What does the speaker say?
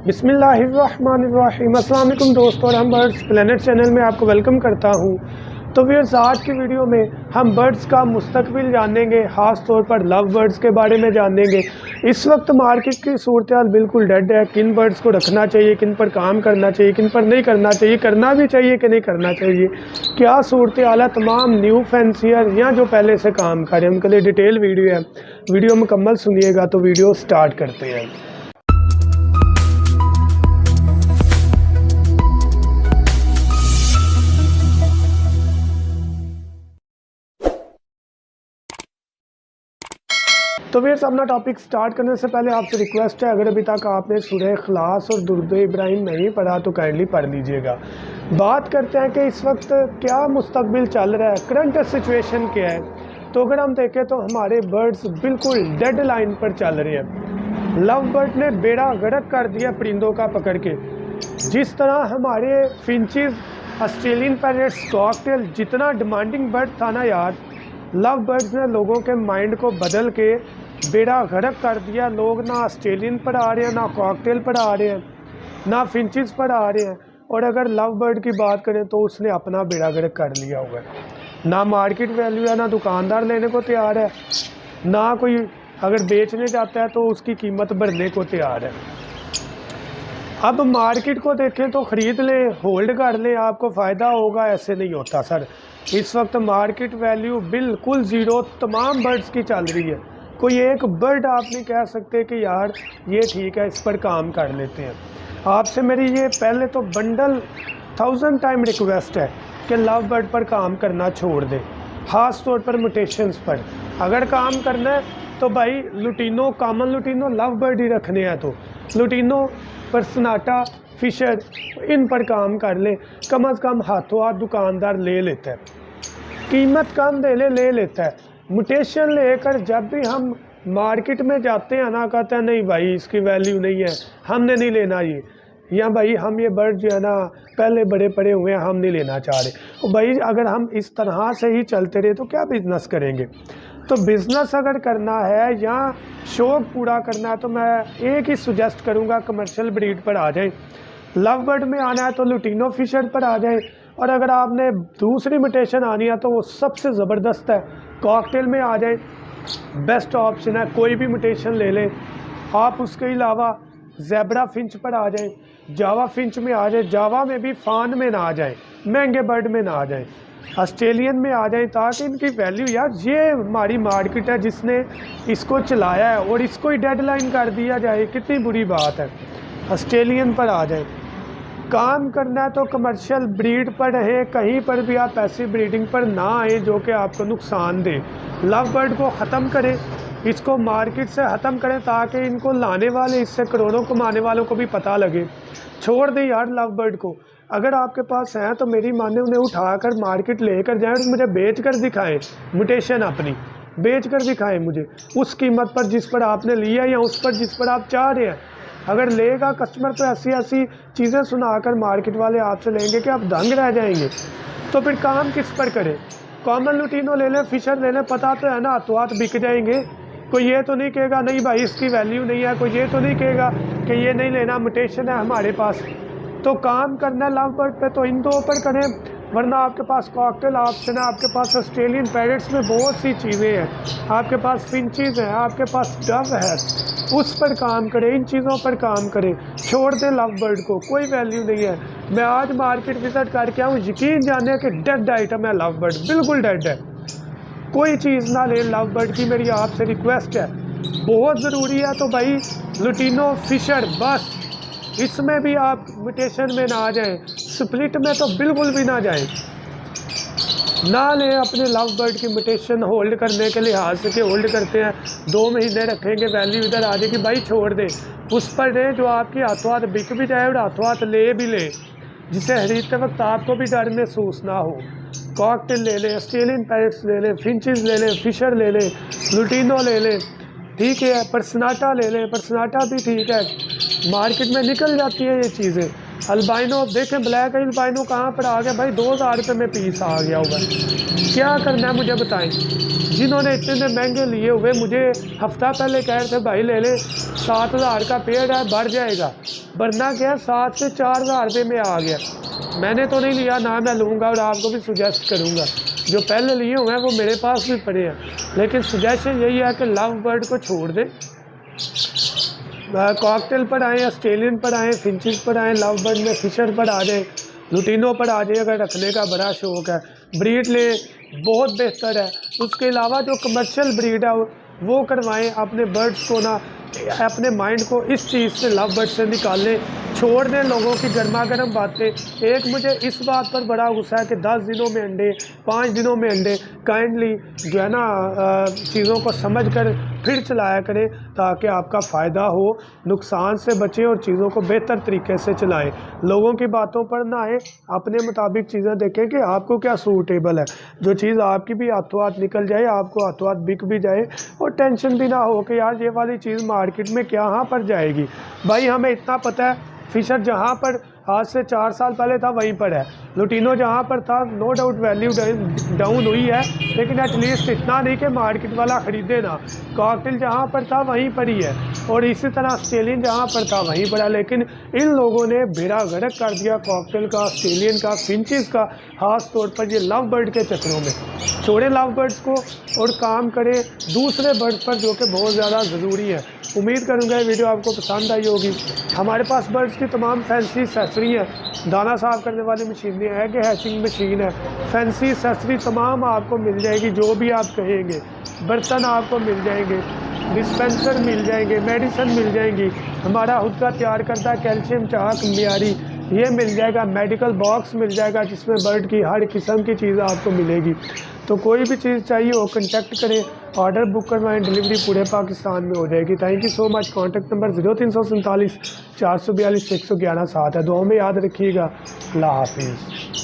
बिस्मिल्लाहिर्रहमानिर्रहीम। अस्सलाम वालेकुम दोस्तों, और हम बर्ड्स प्लेनेट चैनल में आपको वेलकम करता हूं। तो व्यूअर्स, आज की वीडियो में हम बर्ड्स का मुस्तकबिल जानेंगे, ख़ास तौर पर लव बर्ड्स के बारे में जानेंगे। इस वक्त मार्केट की सूरत हाल बिल्कुल डेड है। किन बर्ड्स को रखना चाहिए, किन पर काम करना चाहिए, किन पर नहीं करना चाहिए, करना भी चाहिए कि नहीं करना चाहिए, क्या सूरत हाल है। तमाम न्यू फैंसियर या जो पहले से काम कर रहे हैं उनके लिए डिटेल वीडियो है। वीडियो मुकम्मल सुनिएगा। तो वीडियो स्टार्ट करते हैं। तो फिर अपना टॉपिक स्टार्ट करने से पहले आपसे रिक्वेस्ट है, अगर अभी तक आपने सूरह इखलास और दुरूद इब्राहिम नहीं पढ़ा तो काइंडली पढ़ लीजिएगा। बात करते हैं कि इस वक्त क्या मुस्तकबिल चल रहा है, करंट सिचुएशन क्या है। तो अगर हम देखें तो हमारे बर्ड्स बिल्कुल डेड लाइन पर चल रहे हैं। लव बर्ड ने बेड़ा गर्क कर दिया परिंदों का पकड़ के। जिस तरह हमारे फिंचेस, ऑस्ट्रेलियन पैरेट्स, कॉकटेल जितना डिमांडिंग बर्ड था ना यार, लव बर्ड्स ने लोगों के माइंड को बदल के बेड़ा गर्क कर दिया। लोग ना ऑस्ट्रेलियन पर आ रहे हैं, ना कॉकटेल पर आ रहे हैं, ना फिंचेस पर आ रहे हैं। और अगर लव बर्ड की बात करें तो उसने अपना बेड़ा गर्क कर लिया हुआ है। ना मार्केट वैल्यू है, ना दुकानदार लेने को तैयार है, ना कोई अगर बेचने जाता है तो उसकी कीमत बढ़ने को तैयार है। अब मार्केट को देखें तो ख़रीद लें, होल्ड कर लें, आपको फ़ायदा होगा। ऐसे नहीं होता सर। इस वक्त मार्केट वैल्यू बिल्कुल ज़ीरो तमाम बर्ड्स की चल रही है। कोई एक बर्ड आप नहीं कह सकते कि यार ये ठीक है, इस पर काम कर लेते हैं। आपसे मेरी ये पहले तो बंडल 1000 टाइम रिक्वेस्ट है कि लव बर्ड पर काम करना छोड़ दें, ख़ास तौर पर म्यूटेशंस पर। अगर काम करना है तो भाई lutino, common lutino, love bird ही रखने हैं तो लुटीनो, पर्सनाटा, फिशर, इन पर काम कर ले। कम से कम हाथों हाथ दुकानदार ले लेता है, कीमत कम दे ले लेता है। म्यूटेशन लेकर जब भी हम मार्केट में जाते हैं ना, कहते हैं नहीं भाई इसकी वैल्यू नहीं है, हमने नहीं लेना ये, या भाई हम ये बर्ड जो है ना पहले बड़े पड़े हुए हैं, हम नहीं लेना चाह रहे। तो भाई अगर हम इस तरह से ही चलते रहे तो क्या बिज़नेस करेंगे। तो बिज़नेस अगर करना है या शौक़ पूरा करना है तो मैं एक ही सुजेस्ट करूँगा, कमर्शियल ब्रीड पर आ जाए। लव बर्ड में आना है तो लुटीनो फिशर पर आ जाए, और अगर आपने दूसरी म्यूटेशन आनी है तो वो सबसे ज़बरदस्त है, कॉकटेल में आ जाए। बेस्ट ऑप्शन है, कोई भी म्यूटेशन ले लें आप। उसके अलावा ज़ेब्रा फिंच पर आ जाए, जावा फिंच में आ जाए, जावा में भी फान में ना आ जाए, महंगे बर्ड में ना आ जाए, ऑस्ट्रेलियन में आ जाए, ताकि इनकी वैल्यू, यार ये हमारी मार्केट है जिसने इसको चलाया है और इसको ही डेडलाइन कर दिया जाए, कितनी बुरी बात है। ऑस्ट्रेलियन पर आ जाए। काम करना है तो कमर्शियल ब्रीड पर रहें, कहीं पर भी आप ऐसी ब्रीडिंग पर ना आए जो कि आपको नुकसान दे। लव बर्ड को ख़त्म करें, इसको मार्केट से ख़त्म करें, ताकि इनको लाने वाले, इससे करोड़ों कमाने वालों को भी पता लगे। छोड़ दें यार लव बर्ड को। अगर आपके पास हैं तो मेरी माने उन्हें उठाकर मार्केट लेकर जाएं और मुझे बेच कर दिखाएँ, म्यूटेशन अपनी बेच कर दिखाएँ मुझे उस कीमत पर जिस पर आपने लिया, या उस पर जिस पर आप चाह रहे हैं। अगर लेगा कस्टमर तो ऐसी ऐसी चीज़ें सुनाकर मार्केट वाले आपसे लेंगे कि आप दंग रह जाएंगे। तो फिर काम किस पर करें। कॉमन लुटीनो ले लें, फिशर ले लें, पता तो है ना हाथों हाथ बिक जाएंगे। कोई ये तो नहीं कहेगा नहीं भाई इसकी वैल्यू नहीं है, कोई ये तो नहीं कहेगा कि ये नहीं लेना, म्यूटेशन है हमारे पास। तो काम करना लव बर्ड पे तो इन दो पर करें, वरना आपके पास कॉकटेल ऑप्शन है, आपके पास ऑस्ट्रेलियन पैरेट्स में बहुत सी चीज़ें हैं, आपके पास फिंचेस हैं, आपके पास डव है, उस पर काम करें, इन चीज़ों पर काम करें। छोड़ दें लव बर्ड को, कोई वैल्यू नहीं है। मैं आज मार्केट विजिट करके आऊँ, यकीन जाने कि डेड आइटम है लव बर्ड, बिल्कुल डेड है। कोई चीज़ ना ले लव बर्ड की, मेरी आपसे रिक्वेस्ट है। बहुत ज़रूरी है तो भाई लुटीनो फिशर बस, इसमें भी आप म्यूटेशन में ना आ जाएं, स्प्लिट में तो बिल्कुल भी ना जाएं। ना लें अपने लव बर्ड की म्यूटेशन होल्ड करने के लिहाज से कि होल्ड करते हैं 2 महीने रखेंगे, वैल्यू इधर आ जाएगी। भाई छोड़ दें, उस पर दें जो आपकी हाथों हाथ बिक भी जाए और हाथों हाथ ले भी ले, जिसे खरीदते वक्त आपको भी डर महसूस ना हो। कॉकटेल ले लें, ऑस्ट्रेलियन पैरेट्स ले लें, फिंचेस ले लें, फिशर ले लें, लुटीनो ले लें, ठीक है, पर्सनाटा ले लें, पर्सनाटा भी ठीक है, मार्केट में निकल जाती है ये चीज़ें। अल्बाइनो देखें, ब्लैक अल्बाइनो कहाँ पर आ गया भाई, 2000 रुपये में पीस आ गया हुआ है। क्या करना है मुझे बताएं। जिन्होंने इतने महंगे लिए हुए, मुझे हफ्ता पहले कह रहे थे भाई ले ले, 7000 का पेड़ है, बढ़ जाएगा। बढ़ना क्या, 7 से 4000 रुपये में आ गया। मैंने तो नहीं लिया, ना मैं लूँगा और आपको भी सुजेस्ट करूँगा। जो पहले लिए हुए हैं वो मेरे पास भी पड़े हैं, लेकिन सजेशन यही है कि लव बर्ड को छोड़ दें, कॉकटेल पर आएँ, ऑस्ट्रेलियन पर आएँ, फिंचेस पर आएँ, लव बर्ड में फिशर पर आ जाएँ, लुटिनो पर आ जाए। अगर रखने का बड़ा शौक़ है, ब्रीड ले, बहुत बेहतर है। उसके अलावा जो कमर्शियल ब्रीड है वो करवाएं। अपने बर्ड्स को ना, अपने माइंड को इस चीज़ से, लव बर्ड से निकालें, छोड़ दें लोगों की गर्मा गर्म बातें। एक मुझे इस बात पर बड़ा गुस्सा है कि 10 दिनों में अंडे, 5 दिनों में अंडे। काइंडली जो है ना चीज़ों को समझ कर फिर चलाया करें, ताकि आपका फ़ायदा हो, नुकसान से बचें और चीज़ों को बेहतर तरीके से चलाएं। लोगों की बातों पर ना आए, अपने मुताबिक चीज़ें देखें कि आपको क्या सूटेबल है। जो चीज़ आपकी भी हाथों हाथ निकल जाए, आपको हाथों हाथ बिक भी जाए, और टेंशन भी ना हो कि यार ये वाली चीज़ मार्केट में कहाँ पर जाएगी। भाई हमें इतना पता है, फिशर जहाँ पर आज से 4 साल पहले था वहीं पर है। लुटिनो जहाँ पर था, नो डाउट वैल्यू डाउन हुई है, लेकिन एटलीस्ट इतना नहीं कि मार्केट वाला ख़रीदे ना। कॉकटेल जहाँ पर था वहीं पर ही है, और इसी तरह ऑस्ट्रेलियन जहाँ पर था वहीं पर है। लेकिन इन लोगों ने बेड़ा गर्क कर दिया कॉकटेल का, ऑस्ट्रेलियन का, फिंचेस का, ख़ास तौर पर ये लव बर्ड के चक्करों में। छोड़े लव बर्ड्स को और काम करें दूसरे बर्ड्स पर, जो कि बहुत ज़्यादा ज़रूरी है। उम्मीद करूँगा ये वीडियो आपको पसंद आई होगी। हमारे पास बर्ड्स की तमाम फैंसी एक्सेसरी है, दाना साफ करने वाली मशीनें, एग हैचिंग मशीन है, फैंसी एक्सेसरी तमाम आपको मिल जाएगी, जो भी आप कहेंगे। बर्तन आपको मिल जाएंगे, डिस्पेंसर मिल जाएंगे, मेडिसिन मिल जाएंगी, हमारा खुद का तैयार करता कैल्शियम चाक मियारी ये मिल जाएगा, मेडिकल बॉक्स मिल जाएगा जिसमें बर्ड की हर किस्म की चीज़ आपको मिलेगी। तो कोई भी चीज़ चाहिए हो कांटेक्ट करें, ऑर्डर बुक करवाएं, डिलीवरी पूरे पाकिस्तान में हो जाएगी। Thank you so much. Contact number 0347 442 111 7 है। दुआ में याद रखिएगा। अल्लाह हाफिज़।